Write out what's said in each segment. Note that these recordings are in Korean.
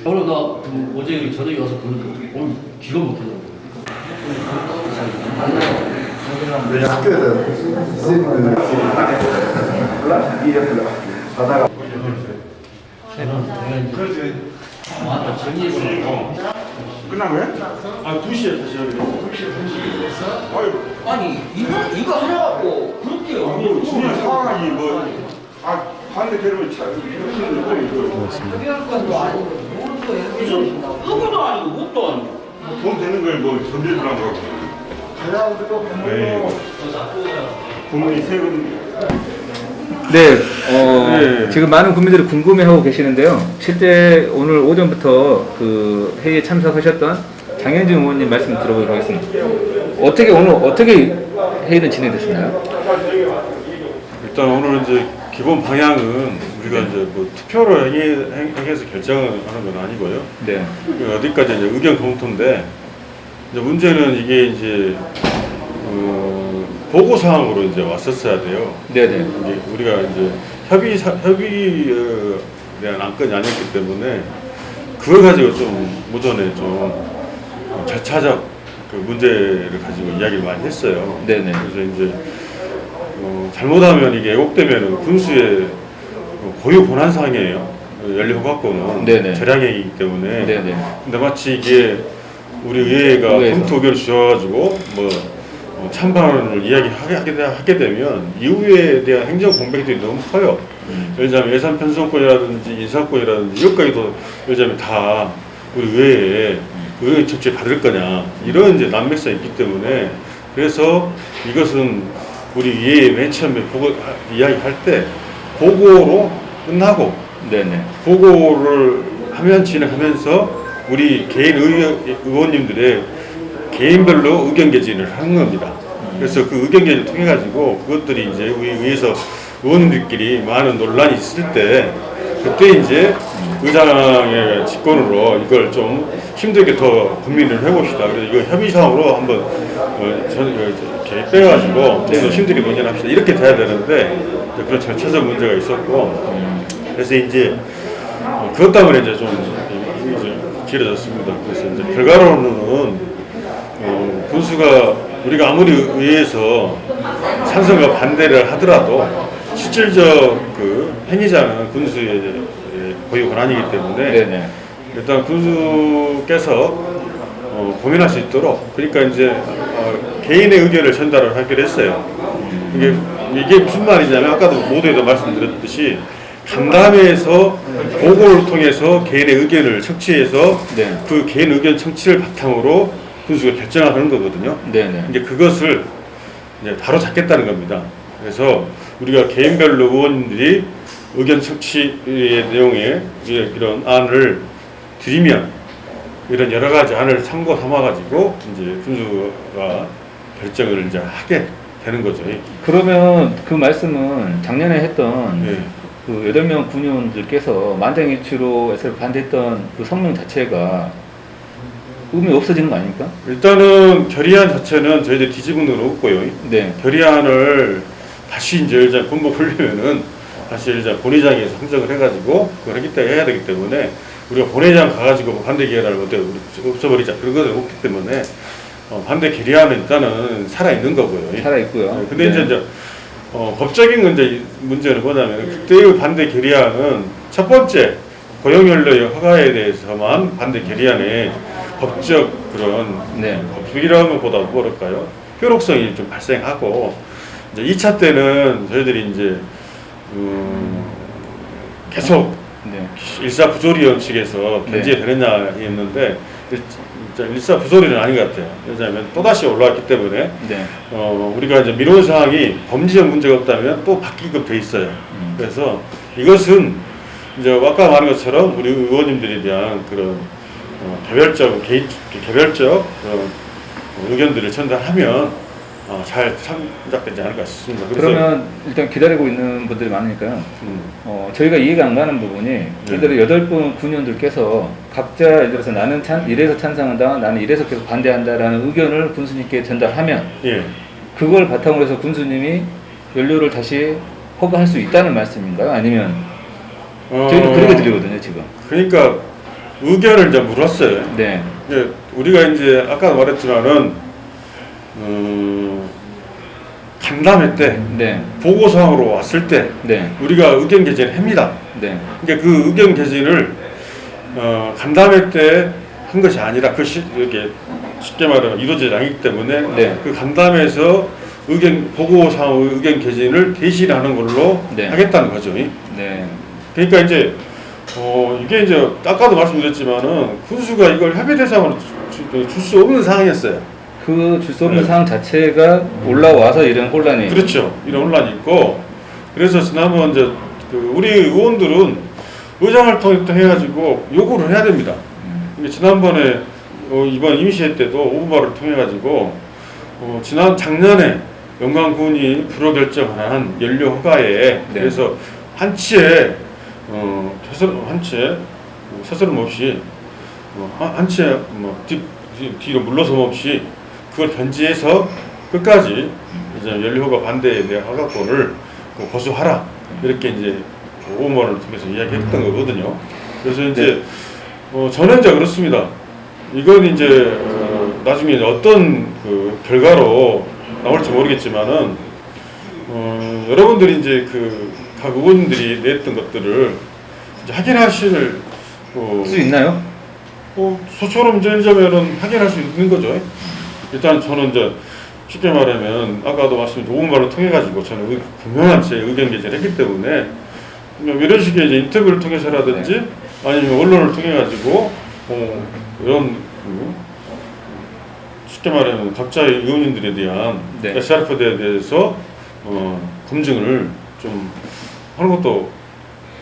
오늘 나 어제 저녁에 와서 보는데 오늘 기가 막히더라고. 네, 학교에서 선생님들 자다가 맞다 정리해보니까 끝난 거야? 아 2시에 다시 하기로 했어. 아니 이거 하려고 그렇게 아니 중요한 상황이 반대 괴로움이 차 학교도 아니고 못도 아니고 돈 되는 걸 뭐 던져주라는 거고. 네. 국민이 세금. 네, 지금 많은 국민들이 궁금해하고 계시는데요. 실제 오늘 오전부터 그 회의에 참석하셨던 장현진 의원님 말씀 들어보도록 하겠습니다. 오늘 어떻게 회의는 진행됐나요? 일단 오늘 이제 기본 방향은 우리가 이제 뭐 투표로 행해서 결정하는 건 아니고요. 네. 어디까지 이제 의견 검토인데 이제 문제는 이게 이제 보고 사항으로 이제 왔었어야 돼요. 네네. 이게 우리가 이제 협의에 대한 안건이 아니었기 때문에 그걸 가지고 좀 오전에 좀 절차적 그 문제를 가지고 이야기를 많이 했어요. 네네. 그래서 이제 잘못하면 이게 왜곡되면 군수의 고유 권한 사항이에요. 연립허가권은 네네. 재량행위이기 때문에. 네네. 근데 마치 이게 우리 의회가 검토 의견을 주셔가지고 찬반을 이야기하게 되면 이후에 대한 행정 공백들이 너무 커요. 예를 들자면 예산 편성권이라든지 인사권이라든지 이것까지도 예를 들자면 다 우리 의회에 의회 처치에 받을 거냐 이런 이제 난맥성이 있기 때문에 그래서 이것은 우리 의회에 맨 처음에 이야기할 때 보고로 끝나고 네네. 보고를 하면 진행하면서 우리 개인 의원님들의 개인별로 의견 개진을 하는 겁니다. 그래서 그 의견 개진을 통해 가지고 그것들이 이제 우리 의회에서 의원님들끼리 많은 논란이 있을 때 그때 이제 의장의 직권으로 이걸 좀 힘들게 더 고민을 해봅시다. 그래서 이거 협의 사항으로 한번 이렇게 빼가지고 좀 힘들게 논의를 합시다. 이렇게 돼야 되는데 그런 절차적 문제가 있었고 그래서 이제 그것 때문에 이제 좀 길어졌습니다. 그래서 이제 결과로는 군수가 우리가 아무리 의회에서 찬성과 반대를 하더라도 실질적 그 행위자는 군수의 고유 권한이기 때문에 네네. 일단 군수께서 고민할 수 있도록 그러니까 이제 개인의 의견을 전달을 하기로 했어요. 이게 무슨 말이냐면 아까도 모두에도 말씀드렸듯이 간담회에서 보고를 통해서 개인의 의견을 청취해서 네. 그 개인 의견 청취를 바탕으로 군수가 결정하는 거거든요. 네네. 이제 그것을 이제 바로 잡겠다는 겁니다. 그래서 우리가 개인별로 의원들이 의견 청취의 내용에 이런 안을 드리면 이런 여러 가지 안을 참고 삼아가지고 이제 군수가 결정을 이제 하게 되는 거죠. 그러면 그 말씀은 작년에 했던 네. 그 8명 군의원들께서 만장일치로 해서 반대했던 그 성명 자체가 의미 없어지는 거 아닙니까? 일단은 결의안 자체는 저희들 뒤집은 건 없고요. 네. 결의안을 다시 이제 일단 군복하려면은 다시 일단 본회의장에서 상정을 해가지고 그걸 하기 때문에 해야 되기 때문에 우리가 본회의장 가가지고 반대 결의안을 어때 없애버리자 그런 것은 없기 때문에 반대 결의안은 일단은 살아 있는 거고요. 살아 있고요. 네. 근데 네. 이제 법적인 문제는 뭐냐면 그때의 반대 결의안은 첫 번째 고용연료의 허가에 대해서만 반대 결의안에 법적 그런 네. 법이라는 것보다 뭐랄까요 효력성이 좀 발생하고 이제 2차 때는 저희들이 이제 계속 네. 일사부조리원 측에서 견제가 되느냐 했는데 일사부조리는 아닌 것 같아요. 왜냐하면 또다시 올라왔기 때문에 네. 우리가 이제 민원 사항이 법리적 문제가 없다면 또 바뀌게끔 돼 있어요. 그래서 이것은 이제 아까 말한 것처럼 우리 의원님들에 대한 그런 개별적 의견들을 전달하면 잘 참작되지 않을까 싶습니다. 그러면 일단 기다리고 있는 분들이 많으니까요. 저희가 이해가 안 가는 부분이 이들의 8분 군의원들께서 각자 예를 들어서 나는 이래서 찬성한다, 나는 이래서 계속 반대한다라는 의견을 군수님께 전달하면 그걸 바탕으로 해서 군수님이 연료를 다시 허가할 수 있다는 말씀인가요? 아니면 저희는 그렇게 들리거든요 지금. 그러니까 의견을 이제 물었어요. 네, 이제 우리가 이제 아까 말했지만은 간담회 때 네, 보고사항으로 왔을 때 네, 우리가 의견 개진을 합니다. 네, 그러니까 그 의견 개진을 간담회 때 한 것이 아니라 이렇게 쉽게 말하면 이루어지지 않기 때문에 네. 그 간담회에서 보고사항 의견 개진을 대신하는 걸로 네. 하겠다는 거죠. 네, 그러니까 이제 이게 이제 아까도 말씀드렸지만은 군수가 이걸 협의 대상으로 줄 수 없는 상황이었어요. 그 줄 수 없는 네. 사항 자체가 올라와서 이런 혼란이. 그렇죠. 이런 혼란이 있고 그래서 지난번 이제 우리 의원들은 의장을 통해가지고 요구를 해야 됩니다. 그러니까 지난번에 이번 임시회 때도 오부발을 통해가지고 작년에 영광군이 불허결정한 연료 허가에 네. 그래서 한치에 서스럼 없이 한치에 뒤로 물러섬 없이 그걸 견지해서 끝까지 이제 연료허가 반대에 대한 허가권을 거수하라 이렇게 이제 오부발을 통해서 이야기했던 거거든요. 그래서 이제 저는 이제 그렇습니다. 이건 이제 나중에 어떤 결과로 나올지 모르겠지만은 여러분들이 이제 각 의원들이 냈던 것들을 이제 확인하실 수 있나요? 소처럼 이제면은 확인할 수 있는 거죠. 일단 저는 이제 쉽게 말하면 아까도 말씀드린 오분발을 통해 가지고 저는 분명한 제 의견 개진을 했기 때문에 이런 식의 이제 인터뷰를 통해서라든지 아니면 언론을 통해 가지고 이런 쉽게 말하면 각자의 의원님들에 대한 네. SRF에 대해서 검증을 좀 하는 것도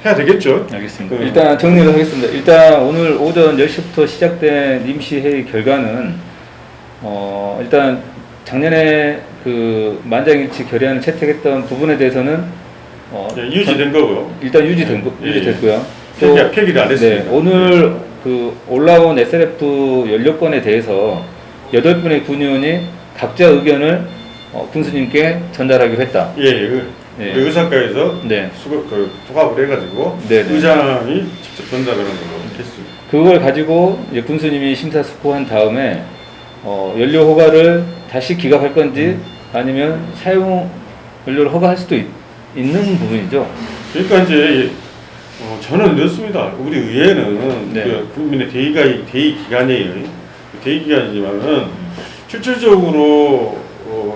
해야 되겠죠. 알겠습니다. 일단 정리를 하겠습니다. 일단 오늘 오전 10시부터 시작된 임시회의 결과는 일단 작년에 그 만장일치 결의안을 채택했던 부분에 대해서는 유지된 거고요. 일단 유지됐고요. 폐기를 안 했습니다. 네, 오늘 그 올라온 SRF 연료권에 대해서 8분의 군의원이 각자 의견을 군수님께 전달하기로 했다. 예. 네. 의사과에서 네. 통합을 해가지고 네, 네. 의장이 직접 전달하는 걸로 했습니다. 그걸 가지고 이제 군수님이 심사숙고한 다음에 연료 허가를 다시 기각할 건지 아니면 사용 연료를 허가할 수도 있는 부분이죠. 그러니까 이제 저는 이렇습니다. 우리 의회는 네. 국민의 대의 기관이에요. 대의 기관이지만은 실질적으로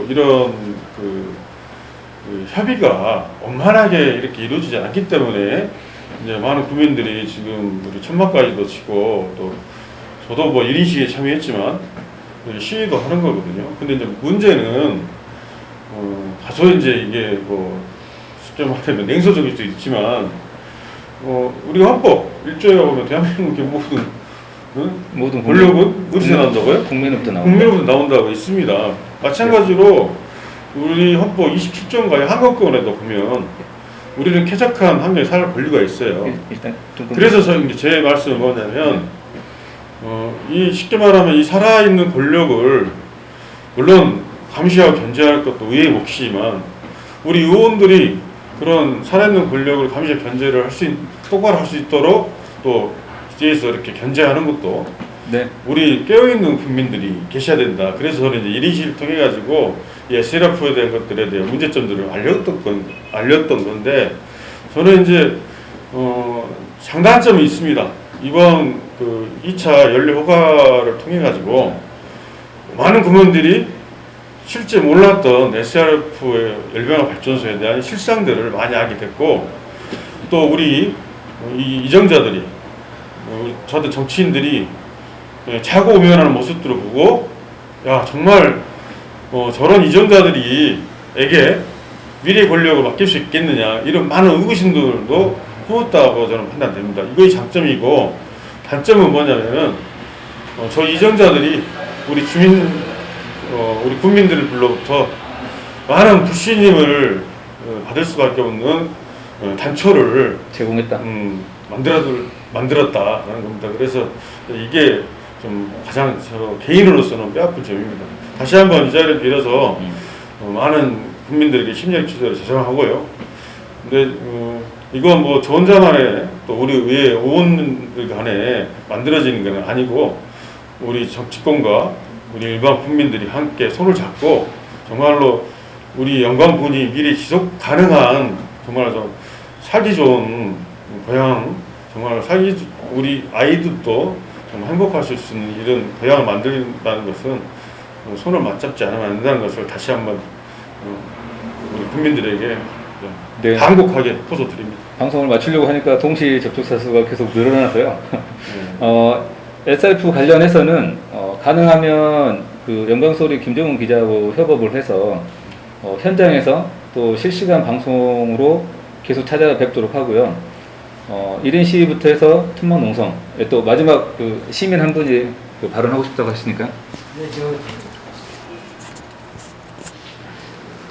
이런 협의가 원만하게 이렇게 이루어지지 않기 때문에 이제 많은 국민들이 지금 우리 천막까지도 치고 또 저도 뭐 1인시에 참여했지만 시위도 하는 거거든요. 근데 이제 문제는 다소 이제 이게 뭐 쉽게 말하면 냉소적일 수도 있지만 우리가 헌법 1조에 보면 대한민국의 모든 권력은 어디서 나온다고요? 국민으로부터 나온다. 국민으로부터 나온다고 있습니다. 마찬가지로 우리 헌법 27조인가의 한국권에도 보면 우리는 쾌적한 환경에 살 권리가 있어요. 일단 그래서 제 말씀은 뭐냐면 이 쉽게 말하면 이 살아있는 권력을 물론 감시하고 견제할 것도 의회의 몫이지만 우리 의원들이 그런 살아있는 권력을 감시하고 견제를 똑바로 할 수 있도록 또 뒤에서 이렇게 견제하는 것도 네. 우리 깨어있는 국민들이 계셔야 된다. 그래서 저는 이제 1인시를 통해 가지고 SRF에 대한 것들에 대한 문제점들을 알렸던 건데 저는 이제 장단점이 있습니다. 이번 2차 연료 허가를 통해 가지고 많은 국민들이 실제 몰랐던 SRF의 열병합 발전소에 대한 실상들을 많이 알게 됐고 또 우리 이정자들이 저들 정치인들이 자고 오면하는 모습들을 보고 야 정말 저런 이정자들이에게 미래 권력을 맡길 수 있겠느냐 이런 많은 의구심들도 품었다고 저는 판단됩니다. 이것이 장점이고 단점은 뭐냐면은 저 이정자들이 우리 우리 국민들로부터 많은 불신임을 받을 수밖에 없는 단초를 제공했다. 만들었다라는 겁니다. 그래서 이게 좀 가장 저 개인으로서는 뼈아픈 점입니다. 다시 한번 이 자리를 빌어서 많은 국민들에게 심려의 취재를 제정하고요. 근데 이건 뭐 저 혼자만의 또 우리 의회 의원들 간에 만들어지는 건 아니고 우리 정치권과 우리 일반 국민들이 함께 손을 잡고 정말로 우리 영광군이 미래 지속 가능한 정말 좀 살기 좋은 고향, 정말 우리 아이들도 좀 행복하실 수 있는 이런 고향을 만든다는 것은 손을 맞잡지 않으면 안 된다는 것을 다시 한번 우리 국민들에게 네. 간곡하게 호소드립니다. 방송을 마치려고 하니까 동시 접촉사 수가 계속 늘어나서요. SRF 관련해서는 가능하면 그 영광소리 김정은 기자하고 협업을 해서 현장에서 또 실시간 방송으로 계속 찾아뵙도록 하고요. 1인 시위부터 해서 틈만 농성. 또 마지막 그 시민 한 분이 그 발언하고 싶다고 하시니까.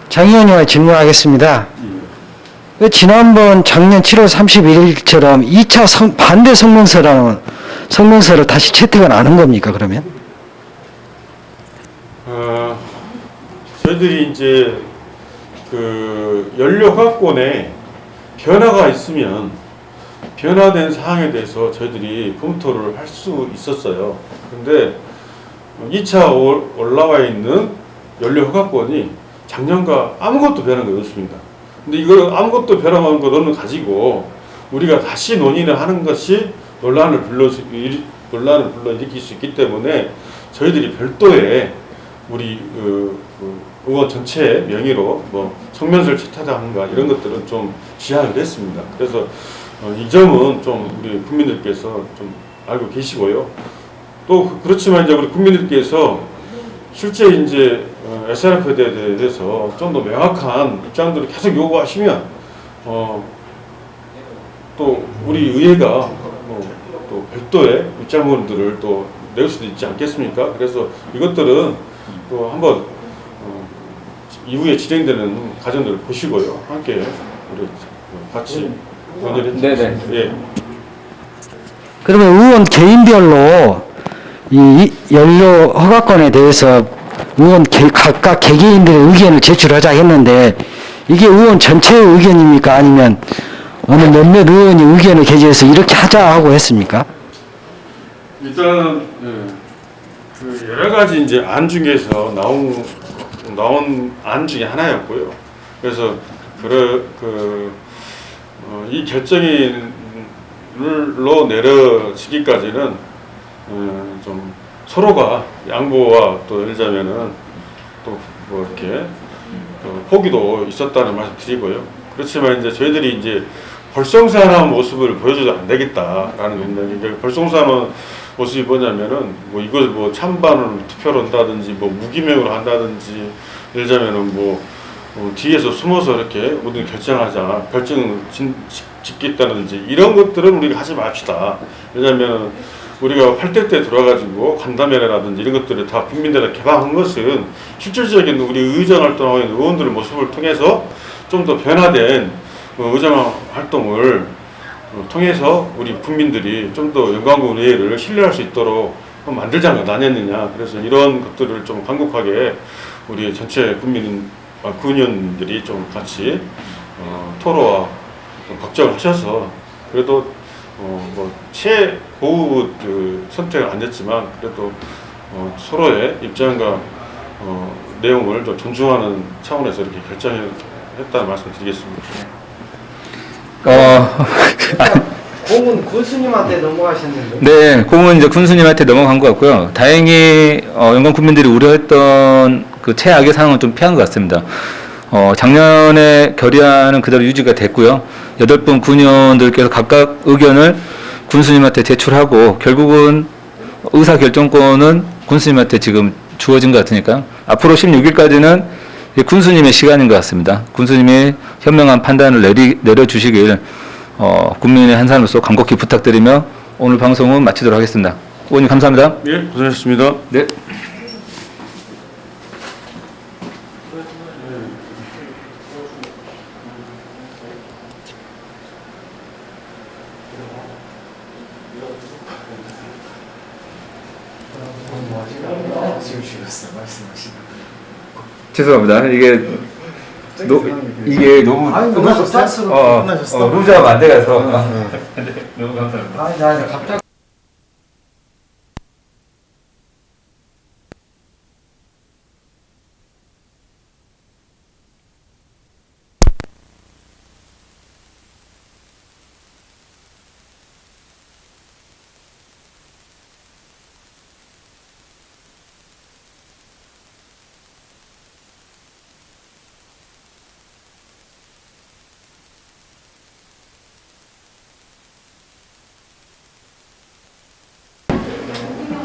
장 의원님께 질문하겠습니다. 왜 지난번 작년 7월 31일처럼 2차 반대 성명서를 다시 채택을 안 한 겁니까, 그러면? 저희들이 이제 그 연료 화학권에 변화가 있으면 변화된 사항에 대해서 저희들이 검토를 할 수 있었어요. 근데 2차 올라와 있는 연료 허가권이 작년과 아무것도 변한 게 없습니다. 근데 이걸 아무것도 변한 것은 가지고 우리가 다시 논의를 하는 것이 논란을 불러일으킬 수 있기 때문에 저희들이 별도의 우리 의원 전체 명의로 뭐 성명서를 채택하는가 이런 것들은 좀 지양을 했습니다. 그래서 이 점은 좀 우리 국민들께서 좀 알고 계시고요. 또 그렇지만 이제 우리 국민들께서 실제 이제 SRF에 대해서 좀 더 명확한 입장들을 계속 요구하시면 또 우리 의회가 또 별도의 입장문들을 또 낼 수도 있지 않겠습니까? 그래서 이것들은 또 한번 이후에 진행되는 과정들을 보시고요. 함께 우리 같이 논의를 해주세요. 예. 그러면 의원 개인별로 이 연료 허가권에 대해서 의원 각각 개개인들의 의견을 제출하자 했는데 이게 의원 전체의 의견입니까? 아니면 어느 몇몇 의원이 의견을 개진해서 이렇게 하자 하고 했습니까? 일단은 그 여러 가지 이제 안 중에서 나온 안 중에 하나였고요. 그래서 이 결정으로 내려지기까지는 좀 서로가 양보와 또 예를 들자면은 또 뭐 이렇게 포기도 있었다는 말씀 드리고요. 그렇지만 이제 저희들이 이제 벌성사나운 모습을 보여줘도 안 되겠다라는 겁니다. 벌성사나운 모습이 뭐냐면은 뭐 이걸 뭐 찬반을 투표로 한다든지 뭐 무기명으로 한다든지 예를 들자면은 뭐 뒤에서 숨어서 이렇게 모든 결정하자 결정을 짓겠다든지 이런 것들은 우리가 하지 맙시다. 왜냐하면 우리가 8대 때 들어와가지고 간담회라든지 이런 것들을 다 국민들한테 개방한 것은 실질적인 우리 의정 활동하는 의원들의 모습을 통해서 좀 더 변화된 의정 활동을 통해서 우리 국민들이 좀 더 영광군 의회를 신뢰할 수 있도록 만들자는 아니었느냐. 그래서 이런 것들을 좀 간곡하게 우리 전체 군의원들이 좀 같이 토로와 걱정을 하셔서 그래도 뭐 최고의 선택은 아니었지만 그래도 서로의 입장과 내용을 좀 존중하는 차원에서 이렇게 결정했다는 말씀을 드리겠습니다. 공은 군수님한테 넘어가셨는데. 네, 공은 이제 군수님한테 넘어간 것 같고요. 다행히 영광 국민들이 우려했던 그 최악의 상황은 좀 피한 것 같습니다. 작년에 결의안은 그대로 유지가 됐고요. 8분 군의원들께서 각각 의견을 군수님한테 제출하고 결국은 의사결정권은 군수님한테 지금 주어진 것 같으니까 앞으로 16일까지는 군수님의 시간인 것 같습니다. 군수님이 현명한 판단을 내려주시길 국민의 한 사람으로서 간곡히 부탁드리며 오늘 방송은 마치도록 하겠습니다. 의원님 감사합니다. 예, 고생하셨습니다. 네. 죄송합니다. 이게 이게 너무 아니, 너무 갑작스럽게 끝나셨어. 루즈하면 안 돼가서. 너무 감사합니다. 아니 갑자기.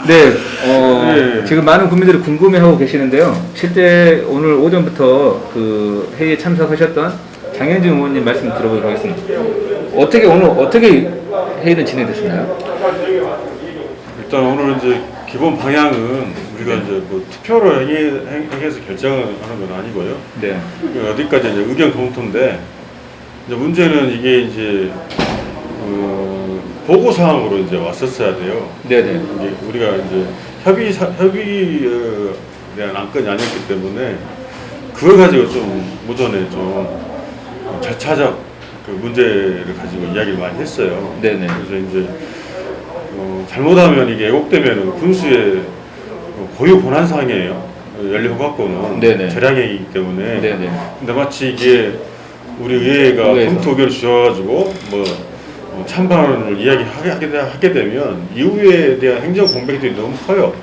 네, 네. 지금 많은 국민들이 궁금해하고 계시는데요. 실제 오늘 오전부터 그 회의에 참석하셨던 장현진 의원님 말씀 들어보도록 하겠습니다. 오늘 어떻게 회의는 진행됐었나요? 일단 오늘 이제 기본 방향은 우리가 이제 뭐 투표로 행해서 결정하는 건 아니고요. 네, 어디까지 이제 의견 검토인데 이제 문제는 이게 이제 보고 사항으로 이제 왔었어야 돼요. 네네. 이게 우리가 이제 협의에 대한 안건이 아니었기 때문에 그걸 가지고 좀 오전에 좀 절차적 그 문제를 가지고 이야기를 많이 했어요. 네네. 그래서 이제 잘못하면 이게 왜곡되면은 군수의 고유 권한 사항이에요. 연료 허가권은 네네. 재량행위이기 때문에. 네네. 근데 마치 이게 우리 의회가 의회에서. 검토 의견을 주셔가지고 찬반을 이야기하게 되면 이후에 대한 행정 공백들이 너무 커요.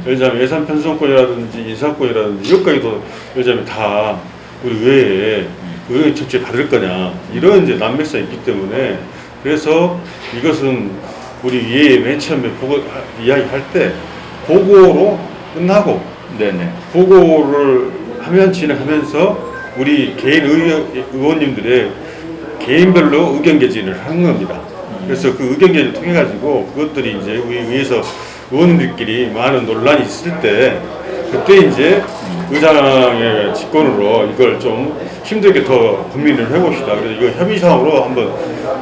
예를 들자면 예산 편성권이라든지 인사권이라든지 이것까지도 예를 들자면 다 우리 의회에 의회 처치에 받을 거냐 이런 이제 난맥성이 있기 때문에 그래서 이것은 우리 의회에 맨 처음에 이야기할 때 보고로 끝나고 네네. 보고를 하면 진행하면서 우리 개인 의원님들의 개인별로 의견 개진을 하는 겁니다. 그래서 그 의견 개진을 통해 가지고 그것들이 이제 우리 의회에서 의원들끼리 많은 논란이 있을 때 그때 이제 의장의 직권으로 이걸 좀 힘들게 더 고민을 해봅시다. 그래서 이거 협의 사항으로 한번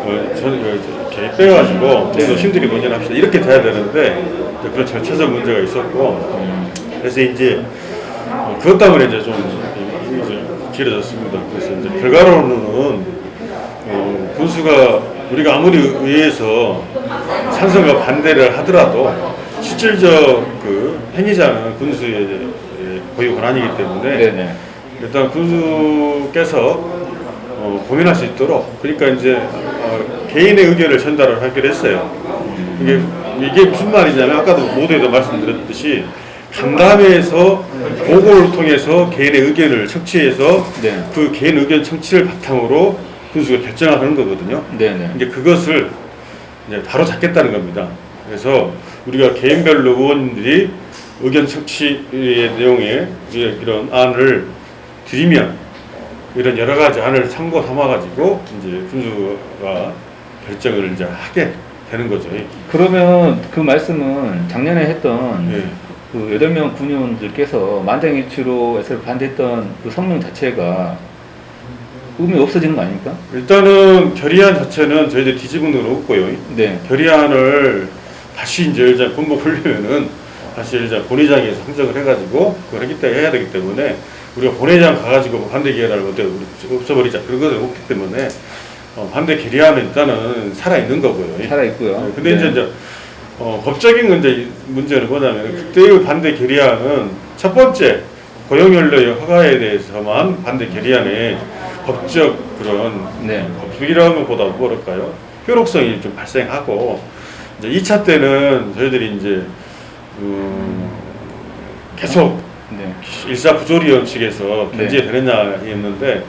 이렇게 빼가지고 좀 더 힘들게 논의합시다. 이렇게 돼야 되는데 그런 절차적 문제가 있었고 그래서 이제 그것 때문에 이제 좀 길어졌습니다. 그래서 이제 결과로는 군수가 우리가 아무리 의회에서 찬성과 반대를 하더라도 실질적 그 행위자는 군수의 고유 권한이기 때문에 네네. 일단 군수께서 고민할 수 있도록 그러니까 이제 개인의 의견을 전달을 하기로 했어요. 이게 무슨 말이냐면 아까도 모두에도 말씀드렸듯이 간담회에서 보고를 통해서 개인의 의견을 청취해서 네. 그 개인 의견 청취를 바탕으로 군수가 결정하는 거거든요. 네네. 이제 그것을 이제 바로 잡겠다는 겁니다. 그래서 우리가 개인별로 의원들이 의견 청취의 내용에 이런 안을 드리면 이런 여러 가지 안을 참고 삼아가지고 이제 군수가 결정을 이제 하게 되는 거죠. 그러면 그 말씀은 작년에 했던 네. 그 8명 군의원들께서 만장일치로 해서 반대했던 그 성명 자체가 의미 없어지는 거 아닙니까? 일단은 결의안 자체는 저희들 뒤집은 건 없고요. 네. 결의안을 다시 이제 일단 군복하려면은 다시 일단 본회의장에서 상정을 해가지고 그걸 해야 되기 때문에 우리가 본회의장 가가지고 반대 결의안을 어때 없애버리자 그런 것은 없기 때문에 반대 결의안은 일단은 살아 있는 거고요. 살아 있고요. 네, 근데 네. 이제 법적인 문제는 뭐냐면 그때의 반대 결의안은 첫 번째 고용연료의 허가에 대해서만 반대 결의안에 법적 그런 네. 법이라는 것보다 뭐랄까요 효력성이 좀 발생하고 이제 2차 때는 저희들이 이제 계속 네. 일사부조리원 측에서 견제가 되느냐 했는데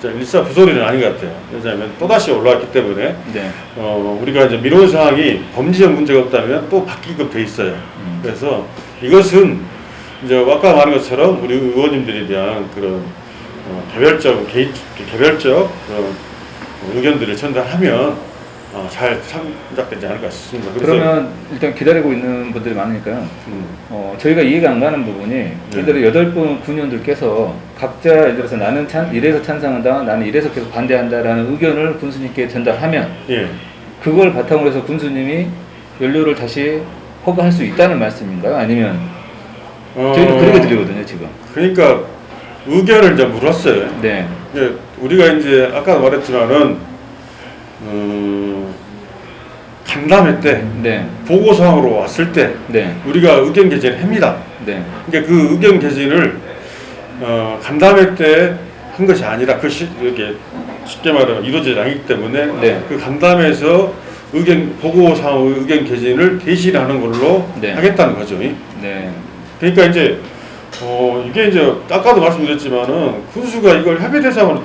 일사부조리는 아닌 것 같아요. 왜냐하면 또다시 올라왔기 때문에 네. 우리가 이제 민원 사항이 범죄적 문제가 없다면 또 바뀌게끔 돼 있어요. 그래서 이것은 이제 아까 말한 것처럼 우리 의원님들에 대한 그런 개별적 그런 의견들을 전달하면 잘 참작되지 않을까 싶습니다. 그러면 일단 기다리고 있는 분들이 많으니까요. 저희가 이해가 안 가는 부분이 이들의 8분 군의원들께서 각자 예를 들어서 나는 이래서 찬성한다, 나는 이래서 계속 반대한다라는 의견을 군수님께 전달하면 예. 그걸 바탕으로 해서 군수님이 연료를 다시 허가할 수 있다는 말씀인가요? 아니면 저희도 그렇게 들리거든요 지금. 그러니까 의견을 이제 물었어요. 네. 이제 우리가 이제 아까 말했지만은 간담회 때 네. 보고사항으로 왔을 때 네. 우리가 의견 개진을 합니다. 네. 그러니까 그 의견 개진을 간담회 때 한 것이 아니라 이렇게 쉽게 말하면 이루어지지 않기 때문에 네. 그 간담회에서 보고사항 의견 개진을 대신하는 걸로 네. 하겠다는 거죠. 네. 그러니까 이제 이게 이제 아까도 말씀드렸지만은 군수가 이걸 협의 대상으로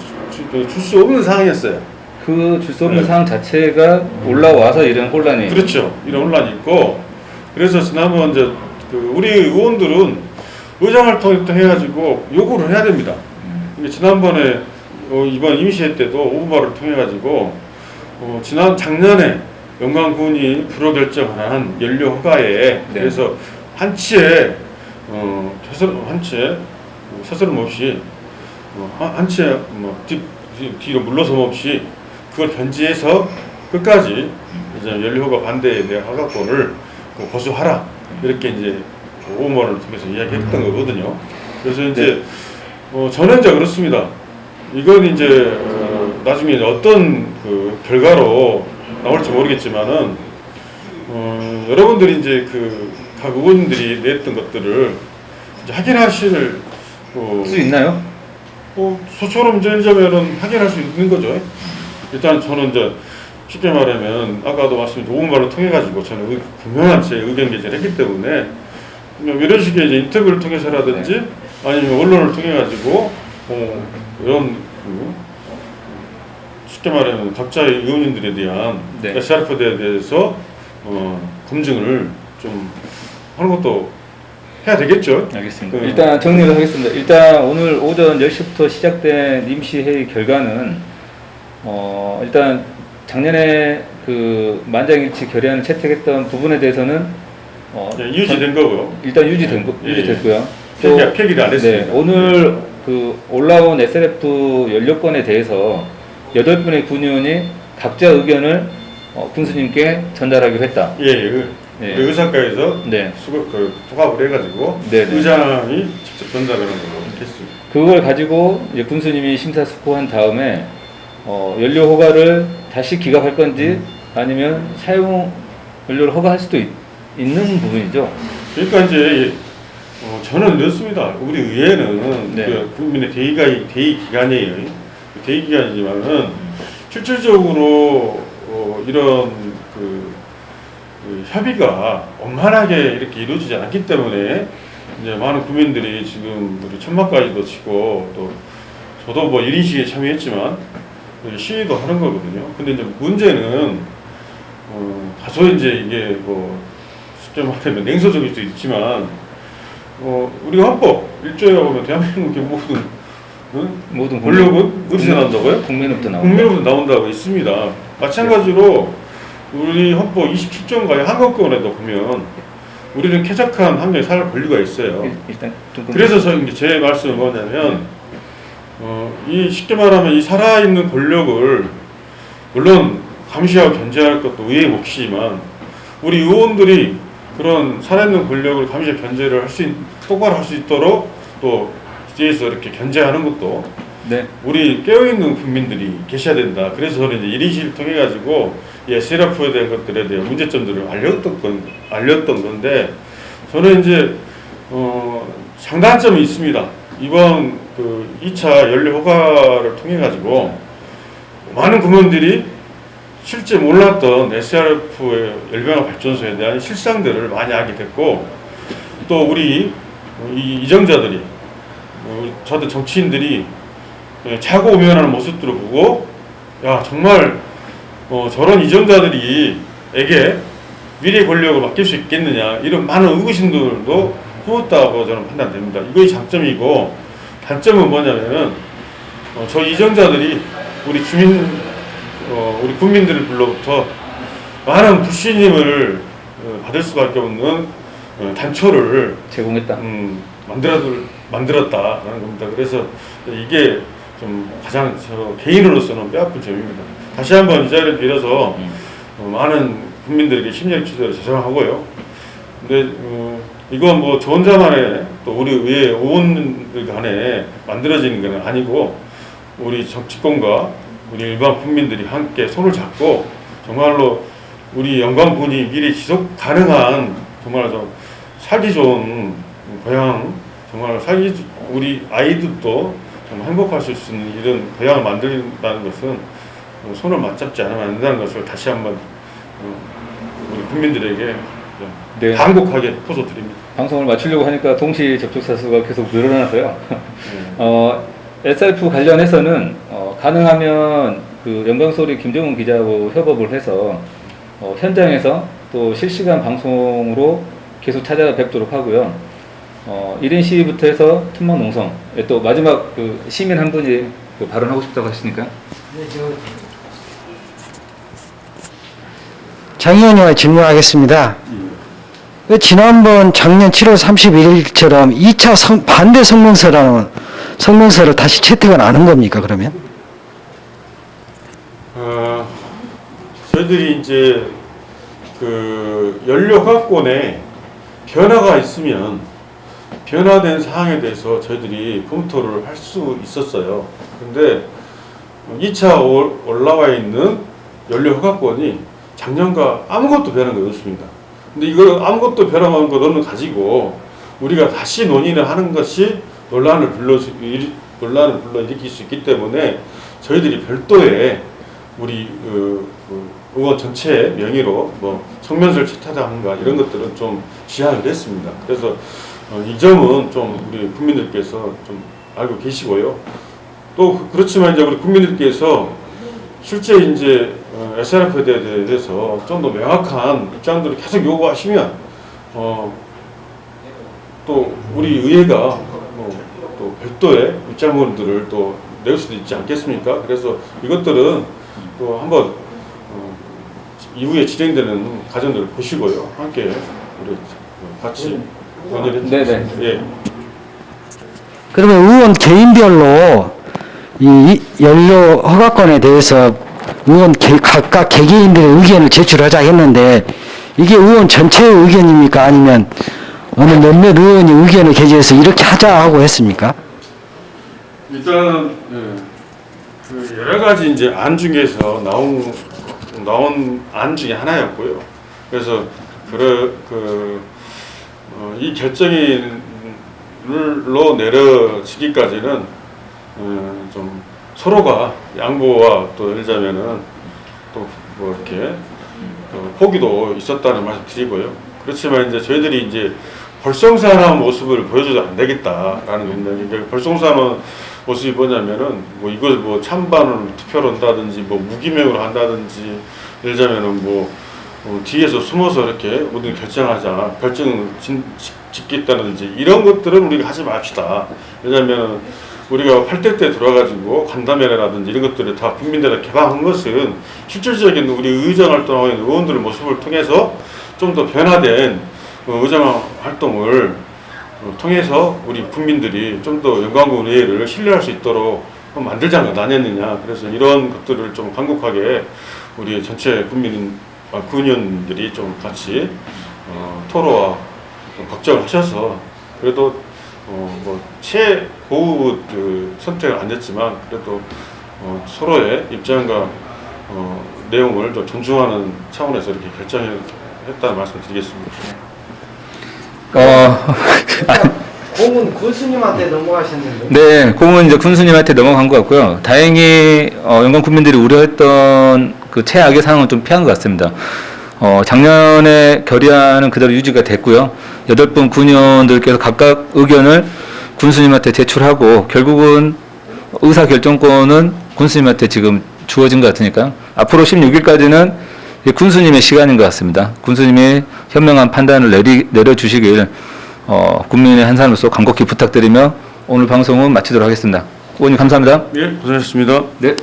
줄 수 없는 상황이었어요. 그 줄 수 없는 네. 상황 자체가 올라와서 이런 혼란이. 그렇죠. 이런 혼란이 있고 그래서 지난번 이제 우리 의원들은 의정 활동을 또 해가지고 요구를 해야 됩니다. 그러니까 지난번에 이번 임시회 때도 오부발을 통해 가지고 작년에 영광군이 불허 결정한 연료 허가에 네. 그래서 한치에 서스럼 없이 한치에 뒤로 물러섬 없이 그걸 견지해서 끝까지 이제 연료 허가 반대에 대한 허가권을 고수하라 이렇게 이제 오부발을 통해서 이야기했던 거거든요. 그래서 이제 저는 이제 그렇습니다. 이건 이제 나중에 어떤 그 결과로 나올지 모르겠지만은 여러분들이 이제 각 의원들이 냈던 것들을 이제 확인하실 수 있나요? 소처럼 이제 일자면은 확인할 수 있는 거죠. 일단 저는 이제 쉽게 말하면 아까도 말씀드린 오분발을 통해 가지고 저는 분명한 제 의견 개진을 했기 때문에 이런 식의 이제 인터뷰를 통해서라든지 아니면 언론을 통해 가지고 이런 쉽게 말하면 각자의 의원님들에 대한 네. SRF에 대해서 검증을 좀 하는 것도 해야 되겠죠. 알겠습니다. 일단 정리를 하겠습니다. 일단 오늘 오전 10시부터 시작된 임시회의 결과는 일단 작년에 그 만장일치 결의안을 채택했던 부분에 대해서는 유지된 거고요. 일단 유지됐고요. 폐기를 안 했습니다. 네, 오늘 그 올라온 SRF 연료권에 대해서 8분의 군의원이 각자 의견을 군수님께 전달하기로 했다. 예. 네. 의사과에서 네. 통합을 해가지고 네, 네. 의장이 직접 전달하는 걸로 했습니다. 그걸 가지고 이제 군수님이 심사숙고한 다음에 연료 허가를 다시 기각할 건지 아니면 사용 연료를 허가할 수도 있는 부분이죠. 그러니까 이제 저는 이렇습니다. 우리 의회는 네. 국민의 대의 기관이에요. 대의 기관이지만은 실질적으로 이런 협의가 원만하게 이렇게 이루어지지 않기 때문에 이제 많은 국민들이 지금 우리 천막까지도 치고 또 저도 뭐 1인시에 참여했지만 시위도 하는 거거든요. 근데 이제 문제는 다소 이제 이게 쉽게 말하면 냉소적일 수도 있지만 우리가 헌법 1조에 보면 대한민국의 모든 권력은 어디서 나온다고요? 국민으로부터 나온다. 국민으로부터 나온다고 있습니다. 마찬가지로 우리 헌법 27조인가의 한국권에도 보면 우리는 쾌적한 환경에 살 권리가 있어요. 일단 그래서 제 말씀은 뭐냐면 이 쉽게 말하면 이 살아있는 권력을 물론 감시하고 견제할 것도 의회의 몫이지만 우리 의원들이 그런 살아있는 권력을 감시 견제를 똑바로 할 수 있도록 또 뒤에서 이렇게 견제하는 것도 네. 우리 깨어있는 국민들이 계셔야 된다. 그래서 저는 이제 1인시를 통해 가지고 SRF에 대한 것들에 대한 문제점들을 알렸던 건데 저는 이제 장단점이 있습니다. 이번 2차 연료 허가를 통해 가지고 많은 국민들이 실제 몰랐던 SRF의 열병합 발전소에 대한 실상들을 많이 알게 됐고 또 우리 이정자들이 저도 정치인들이 자고 오면하는 모습들을 보고 야 정말 저런 이정자들이에게 미래 권력을 맡길 수 있겠느냐 이런 많은 의구심들도 품었다고 저는 판단됩니다. 이것이 장점이고 단점은 뭐냐면은 저 이정자들이 우리 우리 국민들로부터 많은 불신임을 받을 수밖에 없는 단초를 제공했다. 만들었다라는 겁니다. 그래서 이게 좀 가장 저 개인으로서는 뼈아픈 점입니다. 다시 한번 이 자리를 빌어서 많은 국민들에게 심려의 취소를 죄송하고요. 근데 이건 뭐 저 혼자만의 또 우리 의회 의원들 간에 만들어지는 건 아니고 우리 정치권과 우리 일반 국민들이 함께 손을 잡고 정말로 우리 영광군이 미래 지속 가능한 정말 좀 살기 좋은 고향, 정말 우리 아이들도 정말 행복할 수 있는 이런 고향을 만든다는 것은 손을 맞잡지 않으면 안 된다는 것을 다시 한번 우리 국민들에게 네. 간곡하게 호소드립니다. 방송을 마치려고 하니까 동시 접촉사 수가 계속 늘어나서요. SRF 관련해서는 가능하면 그 영광소리 김정은 기자하고 협업을 해서 현장에서 또 실시간 방송으로 계속 찾아가 뵙도록 하고요. 1인 시위부터 해서 틈만 농성. 또 마지막 그 시민 한 분이 그 발언하고 싶다고 하시니까. 장 의원님께 질문하겠습니다. 왜 지난번 작년 7월 31일처럼 2차 반대 성명서를 다시 채택을 안 한 겁니까, 그러면? 저희들이 이제 그 연료 허가권에 변화가 있으면 변화된 사항에 대해서 저희들이 검토를 할 수 있었어요. 근데 2차 올라와 있는 연료 허가권이 작년과 아무것도 변한 게 없습니다. 근데 이거 아무것도 변한 것은 가지고 우리가 다시 논의를 하는 것이 논란을 불러일으킬 수 있기 때문에 저희들이 별도의 우리 의원 전체 명의로 뭐 성명서를 채택하는가 이런 것들은 좀 지양을 했습니다. 그래서 이 점은 좀 우리 국민들께서 좀 알고 계시고요. 또 그렇지만 이제 우리 국민들께서 실제 이제 SRF에 대해서 좀 더 명확한 입장들을 계속 요구하시면 또 우리 의회가 또 별도의 입장문들을 또 낼 수도 있지 않겠습니까? 그래서 이것들은 또 한번 이후에 진행되는 과정들을 보시고요. 함께 우리 같이 논의를 해주겠습니다. 예. 그러면 의원 개인별로 이 연료 허가권에 대해서 각각 개개인들의 의견을 제출하자 했는데 이게 의원 전체의 의견입니까? 아니면 어느 몇몇 의원이 의견을 개진해서 이렇게 하자 하고 했습니까? 일단은 그 여러 가지 이제 안 중에서 나온 안 중에 하나였고요. 그래서 이 결정으로 내려지기까지는 좀 서로가 양보와 또 예를 들자면은 또 뭐 이렇게 포기도 있었다는 말씀 드리고요. 그렇지만 이제 저희들이 이제 벌성사나운 모습을 보여줘도 안 되겠다라는 겁니다. 벌성사나운 모습이 뭐냐면은 뭐 이걸 뭐 찬반을 투표로 한다든지 뭐 무기명으로 한다든지 예를 들자면은 뭐 뒤에서 숨어서 이렇게 모든 결정하자 결정을 짓겠다든지 이런 것들은 우리가 하지 맙시다. 왜냐하면 우리가 8대 때 들어와가지고 간담회라든지 이런 것들을 다 국민들한테 개방한 것은 실질적인 우리 의정 활동하고 있는 의원들의 모습을 통해서 좀 더 변화된 의정 활동을 통해서 우리 국민들이 좀 더 영광군 의회를 신뢰할 수 있도록 만들자는 것 아니었느냐. 그래서 이런 것들을 좀 간곡하게 우리 전체 군의원들이 좀 같이 토로와 걱정을 하셔서 그래도 뭐 최고의 선택은 아니었지만 그래도 서로의 입장과 내용을 좀 존중하는 차원에서 이렇게 결정했다는 말씀을 드리겠습니다. 공은 군수님한테 넘어가셨는데. 네, 공은 이제 군수님한테 넘어간 것 같고요. 다행히 영광 국민들이 우려했던 그 최악의 상황은 좀 피한 것 같습니다. 작년에 결의안은 그대로 유지가 됐고요. 8분 군의원들께서 각각 의견을 군수님한테 제출하고 결국은 의사결정권은 군수님한테 지금 주어진 것 같으니까 앞으로 16일까지는 군수님의 시간인 것 같습니다. 군수님이 현명한 판단을 내려주시길 국민의 한 사람으로서 간곡히 부탁드리며 오늘 방송은 마치도록 하겠습니다. 의원님 감사합니다. 예, 고생하셨습니다. 네.